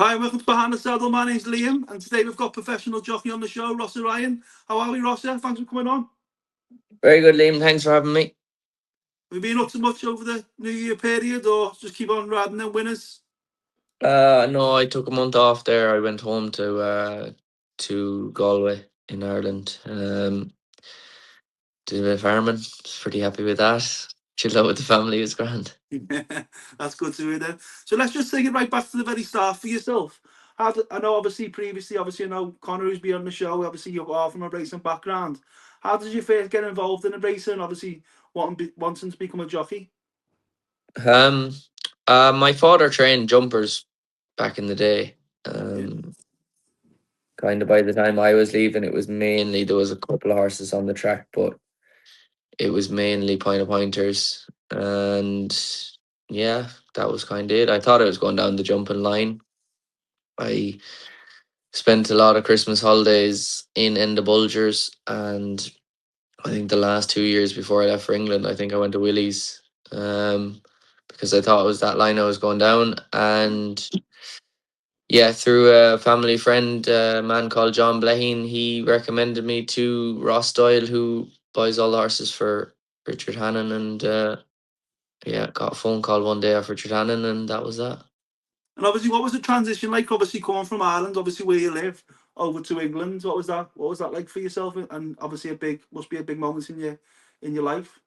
Hi, welcome to Behind the Saddle. My name's Liam, and today we've got professional jockey on the show, Rossa Ryan. How are we, Rossa? Thanks for coming on. Very good, Liam. Thanks for having me. Have you been up to much over the New Year period, or just keep on riding them winners? No, I took a month off there. I went home to Galway in Ireland. Did a bit of farming. Was pretty happy with that. Chilled out with the family. It was grand. That's good to hear then. So let's just take it right back to the very start for yourself. I know obviously previously, obviously I know Connor who's been on the show, obviously you are from a racing background. How did you first get involved in the racing, obviously wanting to become a jockey? Um, my father trained jumpers back in the day. Yeah. Kind of by the time I was leaving, it was mainly there was a couple of horses on the track, but it was mainly pointers, and yeah, that was kind of it. I thought I was going down the jumping line. I spent a lot of Christmas holidays in the Bulgers, and I think the last 2 years before I left for England, I think I went to Willie's, um, because I thought it was that line I was going down. And yeah, through a family friend, a man called John Blaheen, he recommended me to Ross Doyle, who buys all the horses for Richard Hannon. And yeah, got a phone call one day off Richard Hannon, and that was that. And obviously, what was the transition like? Obviously, coming from Ireland, obviously where you live, over to England. What was that? What was that like for yourself? And obviously, a big must be a big moment in your life.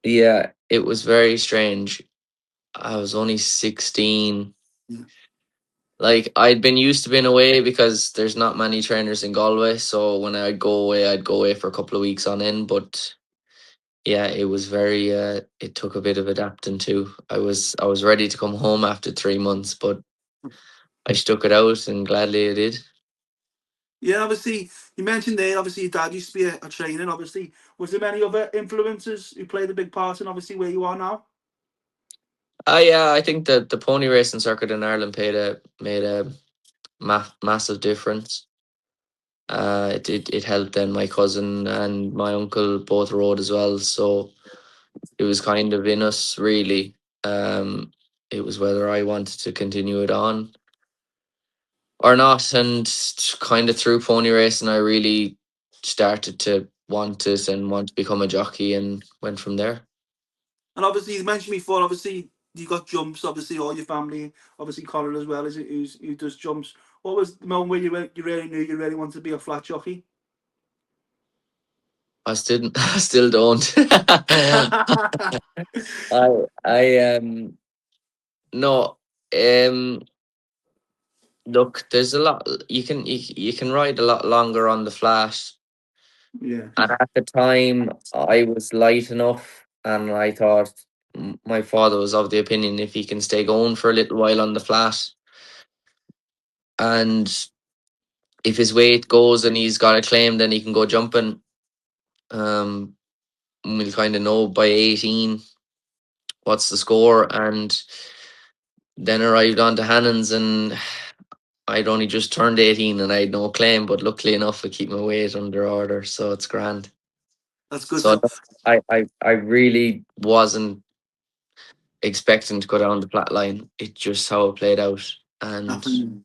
Yeah, it was very strange. I was only 16. Yeah. Like, I'd been used to being away because there's not many trainers in Galway. So when I'd go away, I'd go away for a couple of weeks on end. But yeah, it was very it took a bit of adapting too. I was ready to come home after 3 months, but I stuck it out and gladly I did. Yeah, obviously, you mentioned there. Obviously, your dad used to be a trainer. Obviously, was there many other influences who played a big part in obviously where you are now? Yeah, I think that the pony racing circuit in Ireland made a massive difference. It helped. Then my cousin and my uncle both rode as well, so it was kind of in us really. Um, it was whether I wanted to continue it on or not, and kind of through pony racing, I really started to want it and want to become a jockey, and went from there. And obviously, you mentioned before. Obviously, you got jumps. Obviously, all your family. Obviously, Connor as well. Is it who does jumps? What was the moment where you really knew you really wanted to be a flat jockey? I still I still don't. I no look, there's a lot you can ride a lot longer on the flat. Yeah. And at the time, I was light enough, and I thought my father was of the opinion if he can stay going for a little while on the flat, and if his weight goes and he's got a claim, then he can go jumping. Um, we'll kind of know by 18 what's the score, and then arrived on to Hannon's, and I'd only just turned 18 and I had no claim, but luckily enough, I keep my weight under order, so it's grand. That's good. So So, I really wasn't expecting to go down the flat line. It just how it played out. And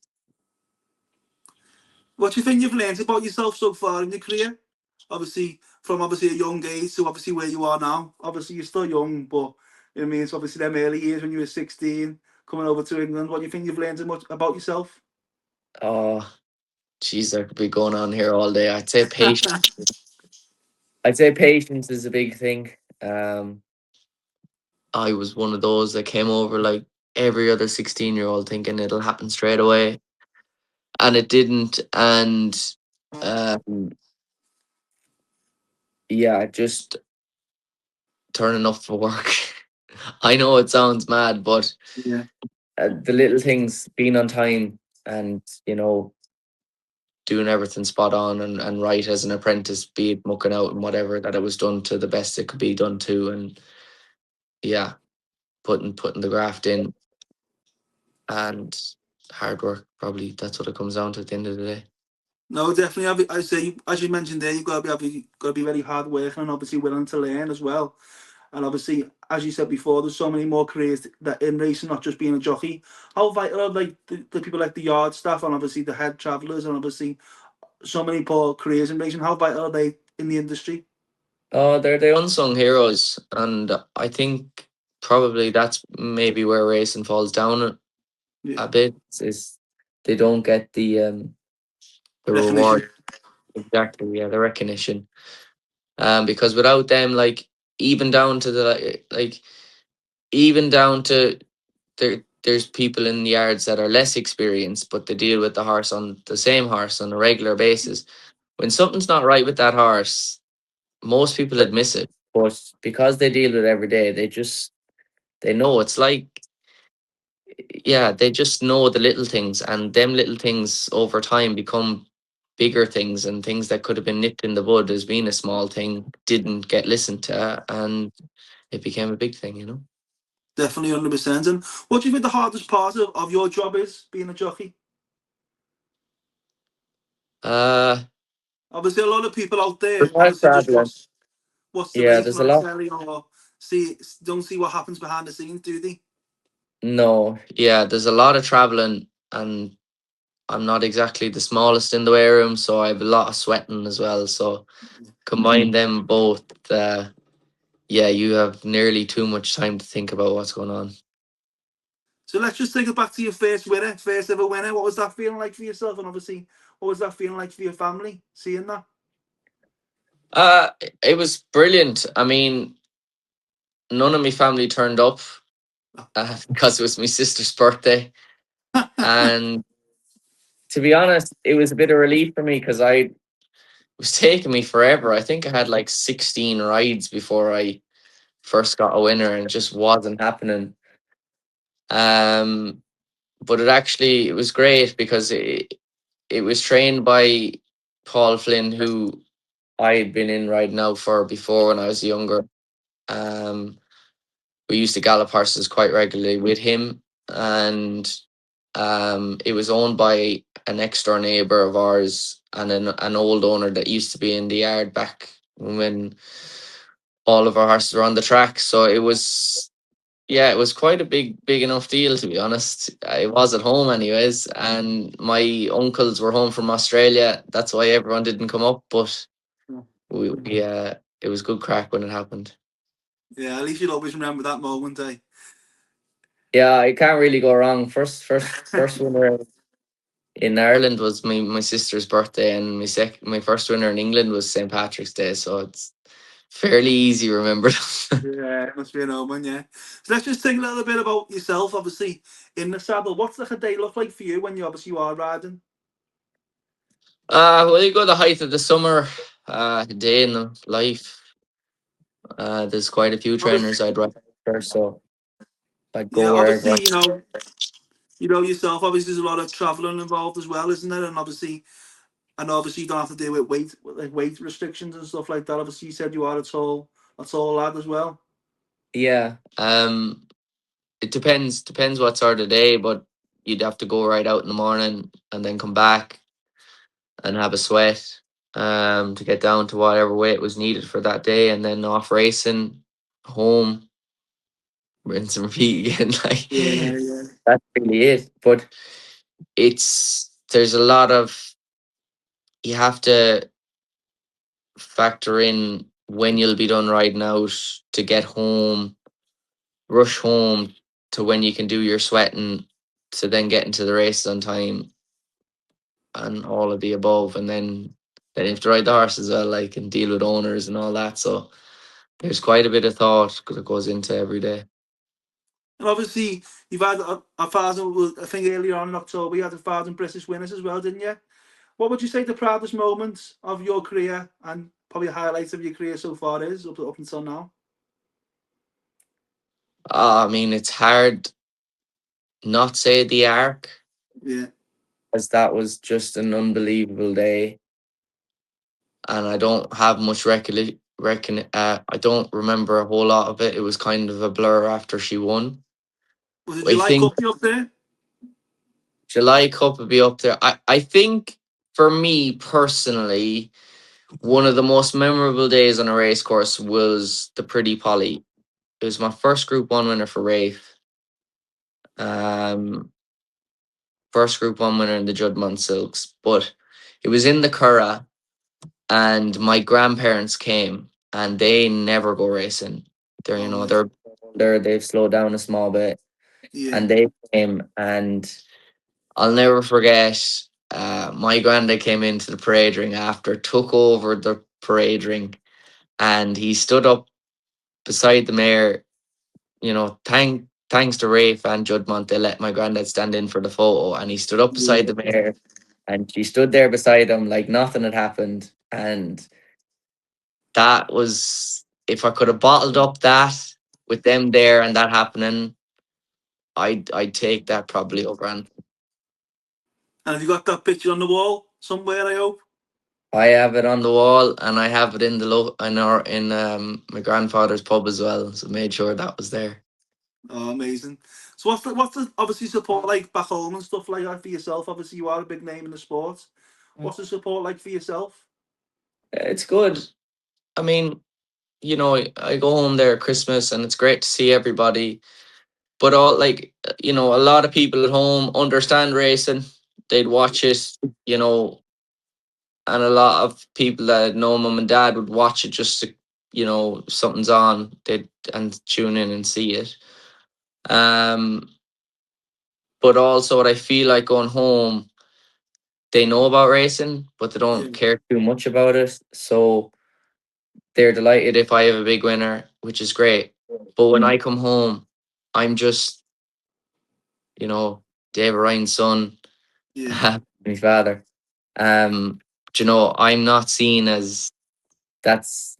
what do you think you've learned about yourself so far in your career? Obviously, from obviously a young age to obviously where you are now. Obviously, you're still young, but you know what I mean. It's obviously them early years when you were 16, coming over to England. What do you think you've learned much about yourself? oh, geez, I could be going on here all day. I'd say patience is a big thing. Um, I was one of those that came over like every other 16-year-old thinking it'll happen straight away, and it didn't. And um, yeah, just turning up for work. I know it sounds mad, but Yeah. the little things, being on time, and doing everything spot on and right as an apprentice, be it mucking out and whatever, that it was done to the best it could be done to. And yeah, putting the graft in, and hard work, probably that's what it comes down to at the end of the day. No, definitely. I say, as you mentioned there, you've got to be very hard working and obviously willing to learn as well. And obviously, as you said before, there's so many more careers that in racing, not just being a jockey. How vital are like the people like the yard staff and obviously the head travellers and obviously so many poor careers in racing? How vital are they in the industry? Oh, they're the unsung heroes, and I think probably that's maybe where racing falls down Yeah, a bit. Is they don't get the recognition. reward exactly, yeah, the recognition. Because without them, like even down to the like even down to there's people in the yards that are less experienced, but they deal with the horse on the same horse on a regular basis. When something's not right with that horse, most people would miss it. But because they deal with it every day, they know it's like yeah, they just know the little things, and them little things over time become bigger things, and things that could have been nipped in the bud as being a small thing didn't get listened to, and it became a big thing, you know. Definitely 100%. And what do you think the hardest part of your job is, being a jockey? Uh, Obviously, a lot of people out there's there a lot of obviously just traveling. watch the Yeah, race there's a without lot. telling or see don't see what happens behind the scenes, do they? No, yeah, there's a lot of traveling, and I'm not exactly the smallest in the weigh room, so I have a lot of sweating as well. So combine them both, yeah, you have nearly too much time to think about what's going on. So let's just take it back to your first winner, first ever winner. What was that feeling like for yourself? And obviously, what was that feeling like for your family, seeing that? Uh, it was brilliant. I mean, none of my family turned up because it was my sister's birthday, and to be honest, it was a bit of relief for me because it was taking me forever. I think I had like 16 rides before I first got a winner, and it just wasn't happening. Um, but it was great because it was trained by Paul Flynn, who I had been in ride now for before when I was younger. Um, we used to gallop horses quite regularly with him, and it was owned by an next door neighbor of ours and an old owner that used to be in the yard back when all of our horses were on the track. So it was, yeah, it was quite a big enough deal, to be honest. I was at home anyways, and my uncles were home from Australia. That's why everyone didn't come up, but it was good crack when it happened. Yeah, at least you'll always remember that moment, eh? Yeah, I can't really go wrong. First winner in Ireland was my sister's birthday, and my first winner in England was St. Patrick's Day. So it's fairly easy to remember. Yeah, it must be an omen, yeah. So let's just think a little bit about yourself, obviously, in the saddle. What's like a day look like for you when you are riding? Well, you go the height of the summer, day in the life. There's quite a few trainers Obviously, I'd ride for, so I'd yeah, go wherever. obviously, you know yourself. Obviously, there's a lot of traveling involved as well, isn't there? And obviously, you don't have to deal with weight restrictions and stuff like that. Obviously, you said you are a tall lad as well. Yeah. It depends what sort of day, but you'd have to go right out in the morning and then come back and have a sweat to get down to whatever weight was needed for that day, and then off racing home, rinse and repeat again. Like Yeah, yeah. that's really it. But there's a lot of, you have to factor in when you'll be done riding out to get home, rush home to when you can do your sweating to then get into the races on time, and all of the above, and then you have to ride the horse as well, like, and deal with owners and all that. So there's quite a bit of thought that goes into every day. And obviously, you've had a thousand. Well, I think earlier on in October, you had 1,000 British winners as well, didn't you? What would you say the proudest moment of your career and probably highlights of your career so far is up until now? I mean, it's hard not say the arc, Yeah. as that was just an unbelievable day, and I don't have much I don't remember a whole lot of it. It was kind of a blur after she won. Was it I July think Cup you up there? July Cup would be up there. I think for me personally, one of the most memorable days on a race course was the Pretty Polly. It was my first Group One winner for Rafe. Um, First Group One winner in the Judmont Silks, but it was in the Curragh, and my grandparents came, and they never go racing. They're Oh, mate. they've slowed down a small bit, Yeah, and they came, and I'll never forget. My granddad came into the parade ring after, took over the parade ring, and he stood up beside the mayor. Thanks to Rafe and Judmont, they let my granddad stand in for the photo, and he stood up yeah. beside the mayor, and she stood there beside him like nothing had happened. And that was, if I could have bottled up that with them there and that happening, I'd take that probably over. And And have you got that picture on the wall somewhere, I hope? I have it on the wall, and I have it in my grandfather's pub as well. So made sure that was there. Oh, amazing. So what's the obviously support like back home and stuff like that for yourself? Obviously, you are a big name in the sport. What's the support like for yourself? It's good. I mean, I go home there at Christmas, and it's great to see everybody. But a lot of people at home understand racing. They'd watch it, you know, and a lot of people that know mum and dad would watch it just to, if something's on, they'd and tune in and see it. Um, but also, what I feel like going home, they know about racing, but they Yeah, don't care too much about it. So they're delighted if I have a big winner, which is great. But when I come home, I'm just, you know, David Ryan's son, yeah, my father. Um, I'm not seen as there's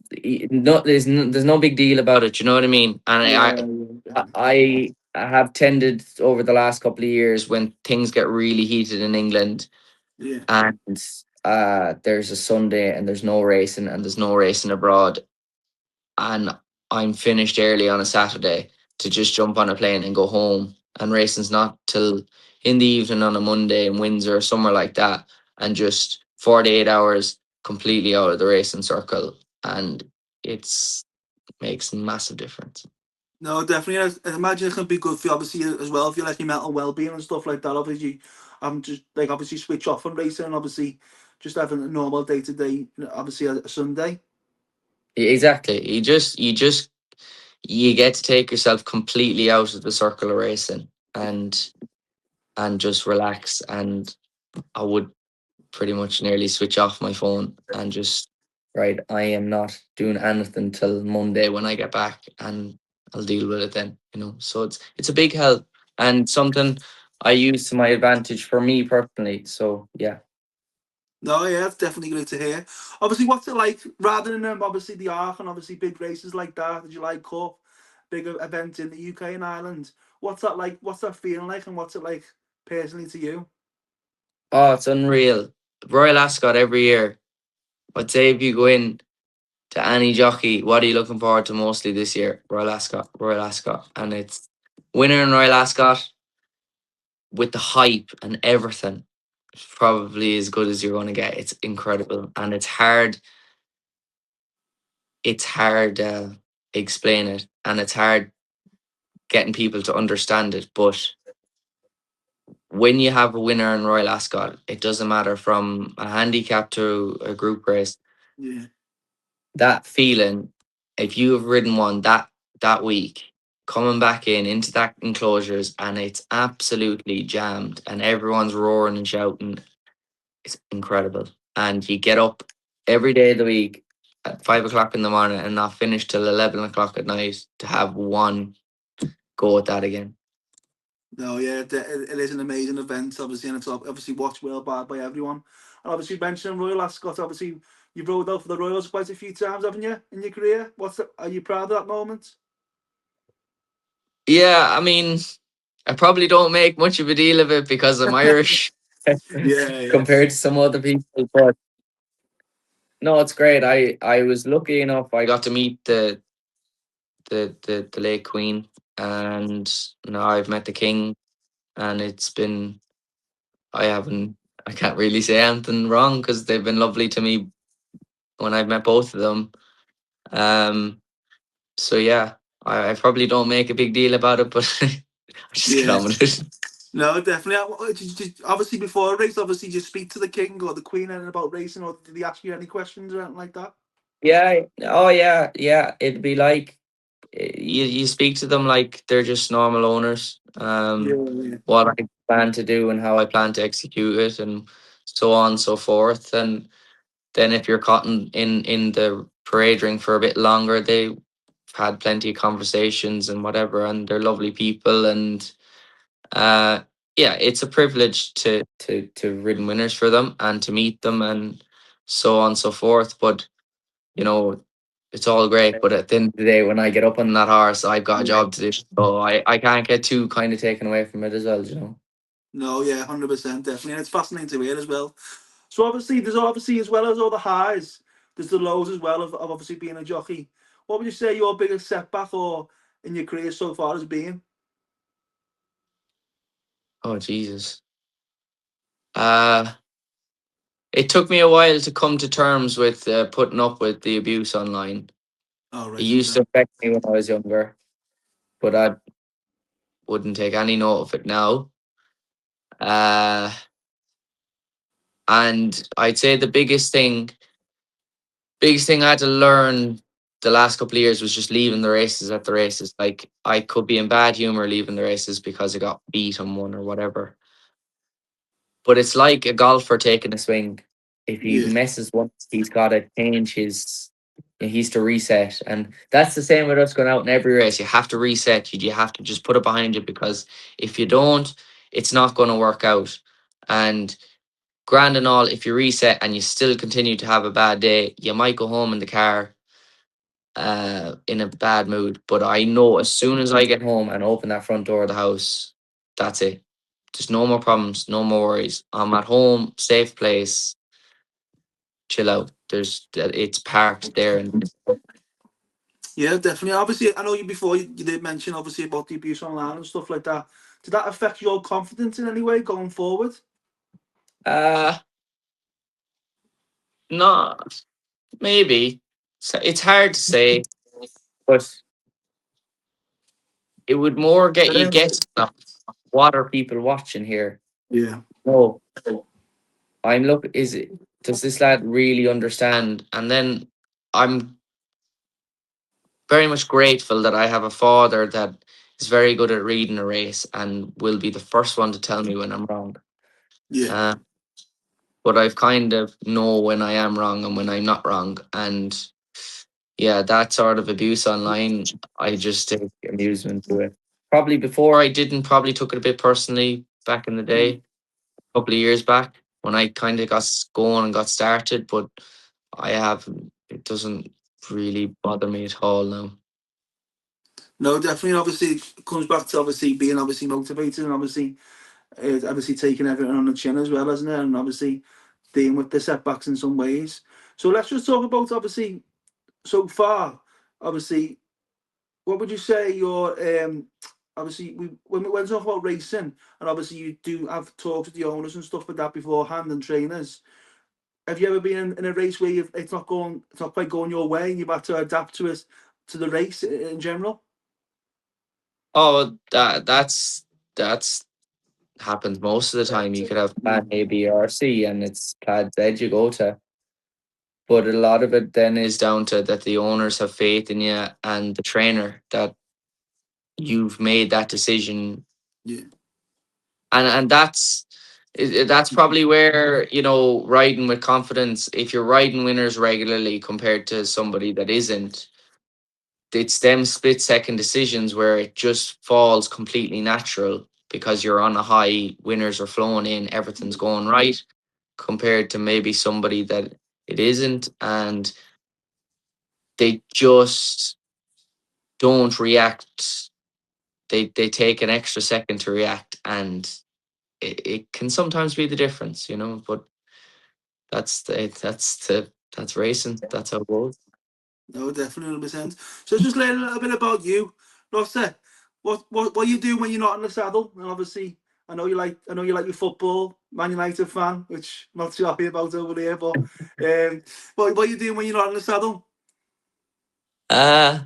no big deal about it. You know what I mean? And yeah, I have tended over the last couple of years when things get really heated in England, yeah. and there's a Sunday and there's no racing and there's no racing abroad, and I'm finished early on a Saturday to just jump on a plane and go home. And racing's not till in the evening on a Monday in Windsor or somewhere like that, and just 48 hours completely out of the racing circle. And it's makes a massive difference. No, definitely. I imagine it can be good for you, obviously, as well, for like your mental well-being and stuff like that. Obviously, I'm just like obviously switch off from racing and obviously just having a normal day to day. Obviously, a Sunday. Exactly. You get to take yourself completely out of the circle of racing, and just relax. And I would pretty much nearly switch off my phone and just, right, I am not doing anything till Monday when I get back, and I'll deal with it then. So it's a big help and something I use to my advantage for me personally. So yeah. No, yeah, it's definitely good to hear. Obviously, what's it like rather than obviously the Arc and obviously big races like that, the July Cup, big events in the UK and Ireland? What's that like? What's that feeling like, and what's it like personally to you? Oh, it's unreal. Royal Ascot every year. I'd say if you go in to any jockey, what are you looking forward to mostly this year? Royal Ascot, Royal Ascot. And it's winner in Royal Ascot with the hype and everything. It's probably as good as you're going to get. It's incredible. And it's hard explain it, and it's hard getting people to understand it. But when you have a winner in Royal Ascot, it doesn't matter from a handicap to a group race. Yeah, That feeling, if you have ridden one that week, coming back into that enclosures, and it's absolutely jammed and everyone's roaring and shouting, it's incredible. And you get up every day of the week at 5 o'clock in the morning and not finish till 11 o'clock at night to have one go at that again. no, yeah, it is an amazing event, obviously, and it's obviously watched well by everyone. And obviously, mentioning Royal Ascot, obviously, you've rode out for the Royals quite a few times, haven't you, in your career? Are you proud of that moment? Yeah, I mean, I probably don't make much of a deal of it because I'm Irish Yeah, yeah, compared to some other people, but no, it's great. I was lucky enough. I got to meet the late Queen, and now I've met the King, and it's been I haven't I can't really say anything wrong because they've been lovely to me when I've met both of them. Um, so yeah. I probably don't make a big deal about it, but I just get Yeah. on with it. No, definitely. Obviously, before a race, obviously, just speak to the king or the queen anything about racing, or did he ask you any questions or anything like that? Yeah. Oh, yeah. Yeah. It'd be like you speak to them like they're just normal owners. Yeah, yeah, What I plan to do and how I plan to execute it, and so on and so forth. And then if you're caught in the parade ring for a bit longer, they've had plenty of conversations and whatever, and they're lovely people. And uh, yeah, it's a privilege to ridden winners for them and to meet them and so on and so forth. But you know, it's all great. But at the end of the day, when I get up on that horse, I've got a yeah. job to do. So I can't get too kind of taken away from it as well. You know. No, yeah, 100%, definitely, and it's fascinating to hear as well. So obviously, there's obviously as well as all the highs, there's the lows as well of obviously being a jockey. What would you say your biggest setback or in your career so far has been? Oh Jesus. Uh it took me a while to come to terms with putting up with the abuse online. Oh, It right, used okay. to affect me when I was younger, but I wouldn't take any note of it now. Uh, and I'd say the biggest thing I had to learn the last couple of years was just leaving the races at the races. Like I could be in bad humor leaving the races because I got beat on one or whatever. But it's like a golfer taking a swing. If he Yeah, messes once, he's got to change his. He's to reset, and that's the same with us going out in every race. You have to reset. You have to just put it behind you because if you don't, it's not going to work out. And grand and all, if you reset and you still continue to have a bad day, you might go home in the car in a bad mood. But I know as soon as I get home and open that front door of the house, that's it. Just no more problems, no more worries. I'm at home, safe place, chill out. It's parked there, and yeah, definitely. Obviously, I know you before you did mention obviously about the abuse online and stuff like that. Did that affect your confidence in any way going forward? uh, not maybe. So it's hard to say, but it would more get you guessing. What are people watching here? Yeah, No, I'm look. Is it? Does this lad really understand? And then I'm very much grateful that I have a father that is very good at reading a race and will be the first one to tell me when I'm wrong. yeah. Uh, but I've kind of know when I am wrong and when I'm not wrong. And yeah, that sort of abuse online, I just take amusement to it. Probably before I didn't, probably took it a bit personally back in the day, a couple of years back when I kind of got going and got started. But I have, it doesn't really bother me at all now. No, definitely. And obviously, it comes back to obviously being obviously motivated and obviously taking everything on the chin as well, isn't it? And obviously dealing with the setbacks in some ways. So let's just talk about obviously so far. Obviously, what would you say your obviously when we went talk about racing and obviously you do have talks with the owners and stuff like that beforehand and trainers. Have you ever been in a race where it's not quite going your way and you've had to adapt to it to the race in general? Oh, that's happens most of the time. You could have Yeah, plan A, B, or C, and it's plan Z you go to. But a lot of it then is down to that the owners have faith in you and the trainer that you've made that decision, yeah, and that's probably where riding with confidence. If you're riding winners regularly compared to somebody that isn't, it's them split second decisions where it just falls completely natural because you're on a high, winners are flowing in, everything's going right, compared to maybe somebody that it isn't, and they just don't react. They take an extra second to react, and it can sometimes be the difference, but that's racing, that's how it goes. no, definitely 100%. So just learn a little bit about you, Rossa. What you do when you're not in the saddle? And obviously, I know you like your football, Man United fan, which I'm not too happy about over here. But what you doing when you're not in the saddle? uh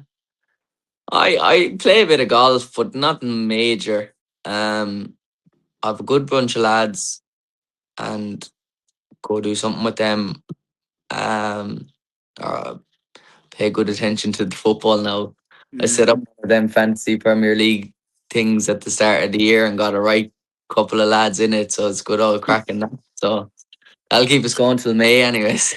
I play a bit of golf, but nothing major. I have a good bunch of lads, and go do something with them. Um, or pay good attention to the football now. I Yeah. set up one of them fantasy Premier League things at the start of the year and got a right couple of lads in it, so it's good old cracking that. So that'll keep us going till May, anyways.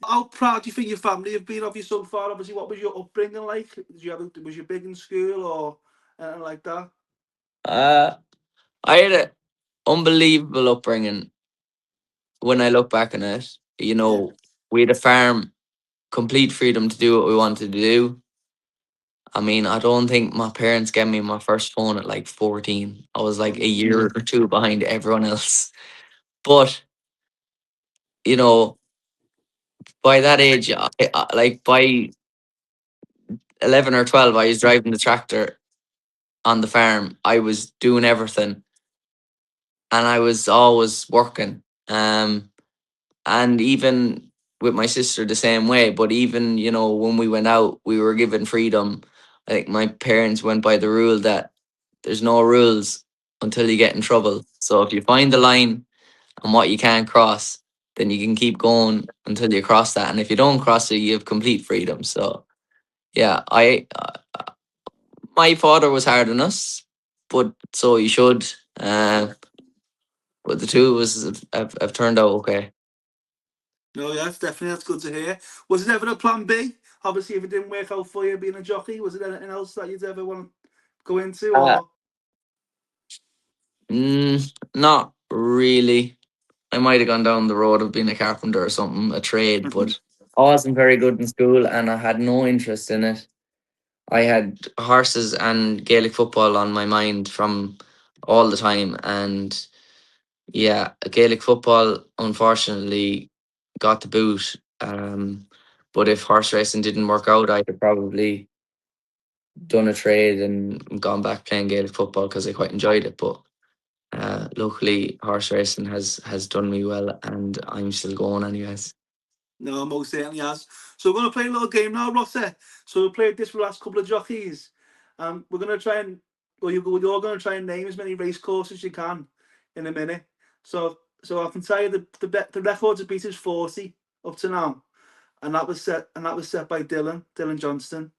How proud do you think your family have been of you so far? Obviously, what was your upbringing like? Was you big in school or anything like that? Uh, I had an unbelievable upbringing when I look back on it. You Yeah. know, we had a farm, complete freedom to do what we wanted to do. I mean, I don't think my parents gave me my first phone at like 14. I was like a Um, year or two behind everyone else. But, you know, by that age, like by 11 or 12, I was driving the tractor on the farm. I was doing everything and I was always working. And even with my sister the same way. But even, when we went out, we were given freedom. I think my parents went by the rule that there's no rules until you get in trouble. So if you find the line and what you can't cross, then you can keep going until you cross that. And if you don't cross it, you have complete freedom. So yeah, I my father was hard on us, but so he should. But the two of us have turned out okay. no, yeah, that's good to hear. Was it ever a plan B? Obviously, if it didn't work out for you being a jockey, was it anything else that you'd ever want to go into? Uh, Or Not really. I might have gone down the road of being a carpenter or something, a trade, but I wasn't very good in school and I had no interest in it. I had horses and Gaelic football on my mind from all the time. And yeah, Gaelic football unfortunately got the boot. But if horse racing didn't work out, I'd have probably done a trade and gone back playing Gaelic football because I quite enjoyed it. But luckily, horse racing has done me well, and I'm still going anyways. no, most certainly has. So we're going to play a little game now, Rossa. So we played this for the last couple of jockeys. We're going to try and, well, you're going to try and name as many race courses you can in a minute. So I can tell you the record to beat is 40 up to now, and that was set by Dylan Johnston.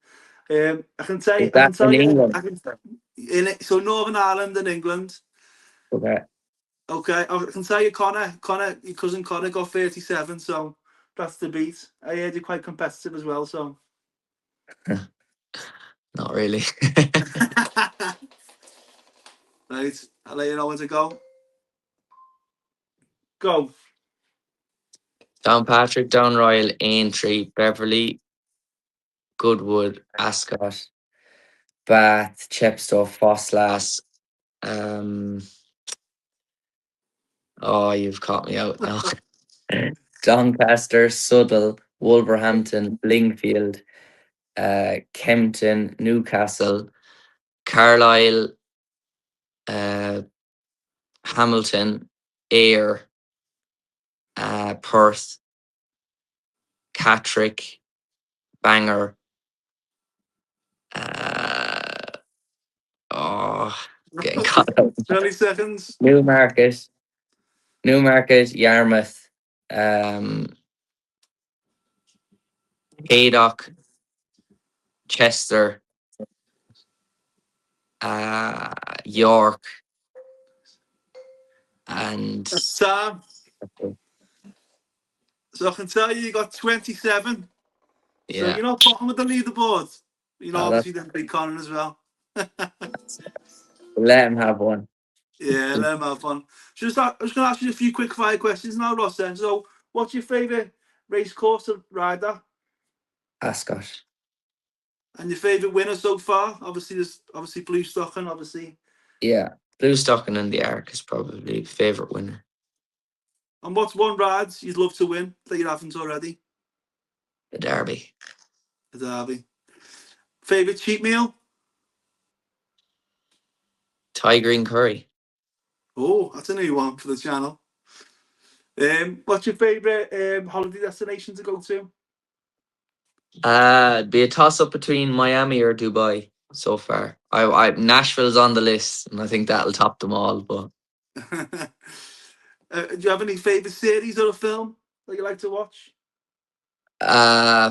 Is that I can tell in you, England? I can in it. So Northern Ireland and England. Okay, Okay, I can tell you, Connor, your cousin Connor got 37, so that's the beat. I heard you're quite competitive as well, so. not really. Right, I'll let you know when to go. Go. Downpatrick, Downroyal, Aintree, Beverly, Goodwood, Ascot, Bath, Chepstow, Fosslas. Um, oh, you've caught me out now. Doncaster, Suddle, Wolverhampton, Lingfield, Kempton, Newcastle, Carlisle, uh, Hamilton, Ayr, Perth, Catterick, Bangor, uh, oh, getting caught out. 20 seconds. Newmarket, Yarmouth, um, Haydock, Chester, uh, York, and That's time. So I can tell you got 27. So yeah, you're not bottom of the leaderboard. that's Obviously, then big Connor as well. let him have one. Yeah, let him have fun. I was going to ask you a few quick fire questions now, Ross. Then. So, what's your favourite race course to ride that? Ascot, And your favourite winner so far? Obviously, there's obviously Blue Stocking, obviously. yeah, Blue Stocking and the Ark is probably favorite winner. And what's one ride you'd love to win that you haven't already? The Derby, The Derby. Favourite cheat meal? Thai green curry. Oh, that's a new one for the channel. What's your favourite holiday destination to go to? It'd be a toss up between Miami or Dubai. so far. I Nashville's on the list, and I think that'll top them all. But Do you have any favorite series or a film that you like to watch?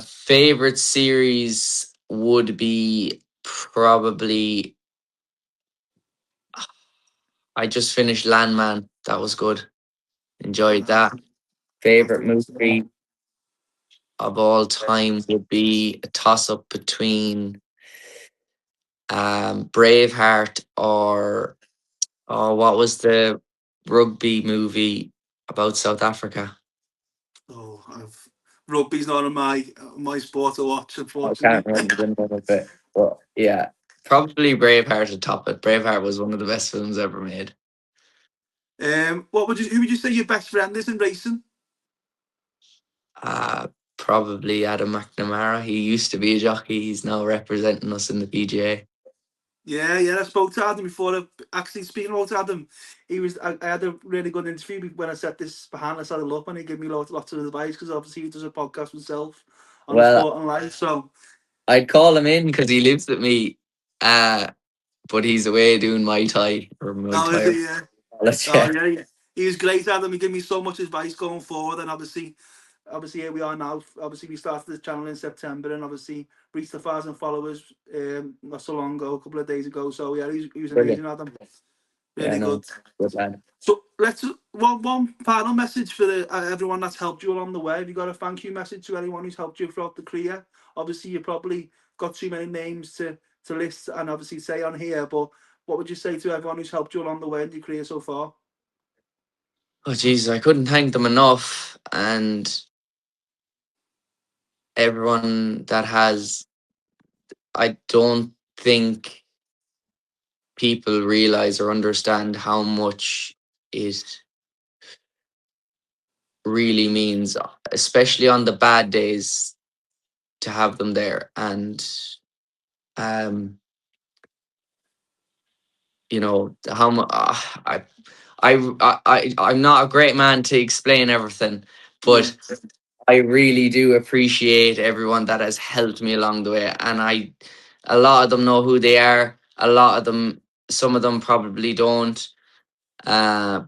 favorite series would be probably. I just finished Landman. That was good. Enjoyed No, that. I have to Favorite watch that. movie of all time would be a toss up between Braveheart or what was the rugby movie about South Africa? Oh, rugby's not on my sport to watch, I can't unfortunately. remember the name of it, but yeah, probably Braveheart to top it. Braveheart was one of the best films ever made. Who would you say your best friend is in racing? Uh, Probably Adam McNamara. He used to be a jockey. He's now representing us in the PGA. Yeah, yeah, I spoke to Adam before. Actually, speaking about Adam, I had a really good interview when I set this behind. I set it up and he gave me lots of advice because obviously he does a podcast himself on the Well, sport and life. So, I'd call him in because he lives with me, but he's away doing my Thai or Muay oh, is Thai or he? Yeah. college. Oh, Yeah, yeah. He was great, Adam. He gave me so much advice going forward, and obviously here we are now. Obviously, we started the channel in September, and obviously reached 1,000 followers not so long ago, a couple of days ago. So yeah, he was brilliant. amazing, Adam. Yeah, Really no, good. good lad. So let's one final message for everyone that's helped you along the way. Have you got a thank you message to anyone who's helped you throughout the career? Obviously, you probably got too many names to list and obviously say on here, but what would you say to everyone who's helped you along the way in your career so far? Oh Jesus, I couldn't thank them enough, and everyone that has. I don't think people realize or understand how much it really means, especially on the bad days, to have them there. And um, how much I'm not a great man to explain everything, Yeah. but I really do appreciate everyone that has helped me along the way. And a lot of them know who they are. A lot of them, some of them probably don't. Uh,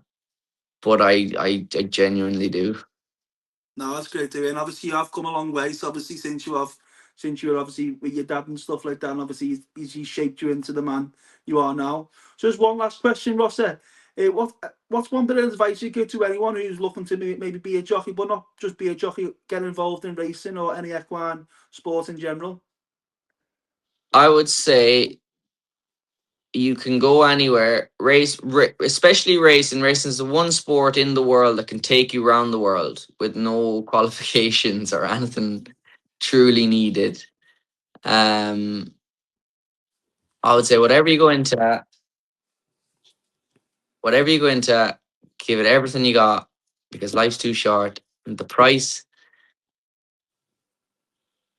but I genuinely do. No, that's great to hear. And obviously, you have come a long way. So obviously, since you were obviously with your dad and stuff like that, and obviously he's shaped you into the man you are now. So, just one last question, Rossa. What's one bit of advice you give to anyone who's looking to maybe be a jockey, but not just be a jockey, get involved in racing or any equine sport in general? I would say you can go anywhere, especially racing. Racing is the one sport in the world that can take you around the world with no qualifications or anything truly needed. Um, I would say whatever you go into, give it everything you got because life's too short. And the price,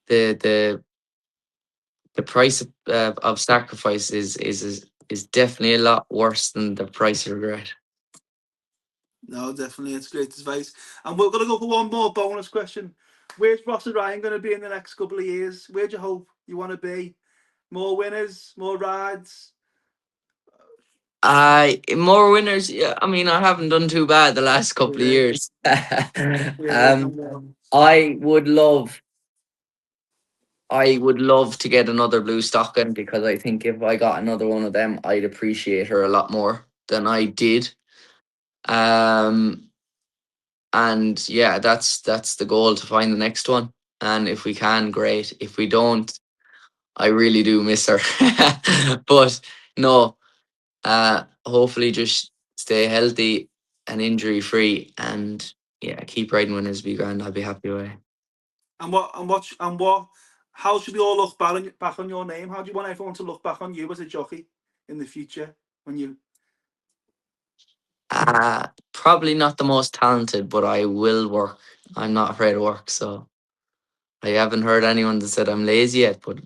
the the price of sacrifice is definitely a lot worse than the price of regret. No, definitely, it's great advice. And we're gonna go for one more bonus question. Where's Rossa Ryan going to be in the next couple of years? Where do you hope you want to be? More winners, more rides. More winners. Yeah, I mean, I haven't done too bad the last couple of Yeah, years. yeah, I would love, I would love to get another blue stocking because I think if I got another one of them, I'd appreciate her a lot more than I did. Um, and yeah, that's the goal to find the next one. And if we can, great. If we don't, I really do miss her. But no, hopefully just stay healthy and injury free, and yeah, keep riding winners be grand. I'll be happy away. and what? How should we all look back on your name? How do you want everyone to look back on you as a jockey in the future when you? Probably not the most talented, but I will work. I'm not afraid of work, so I haven't heard anyone that said I'm lazy yet, but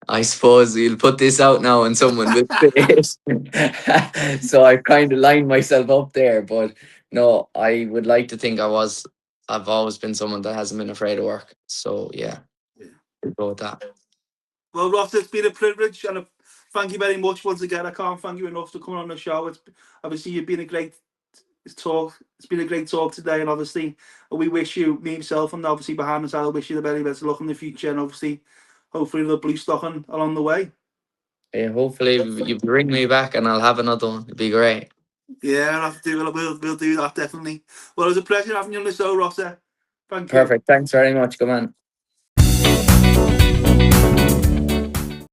I suppose you'll put this out now and someone will say it. So I've kind of lined myself up there, but no, I would like to think I've always been someone that hasn't been afraid of work. So yeah, Yeah. we'll go with that. Well, Ross, it's been a privilege, and thank you very much once again. I can't thank you enough for coming on the show. It's obviously you've been a great talk. It's been a great talk today, and obviously we wish you, me himself, and obviously behind us, I wish you the very best of luck in the future, and obviously, hopefully, the blue stocking along the way. Yeah, hopefully you bring me back and I'll have another one. It'd be great. Yeah, I'll have to do. We'll do that definitely. Well, it was a pleasure having you on the show, Rossa. Thank you. Perfect. Thanks very much. Come on.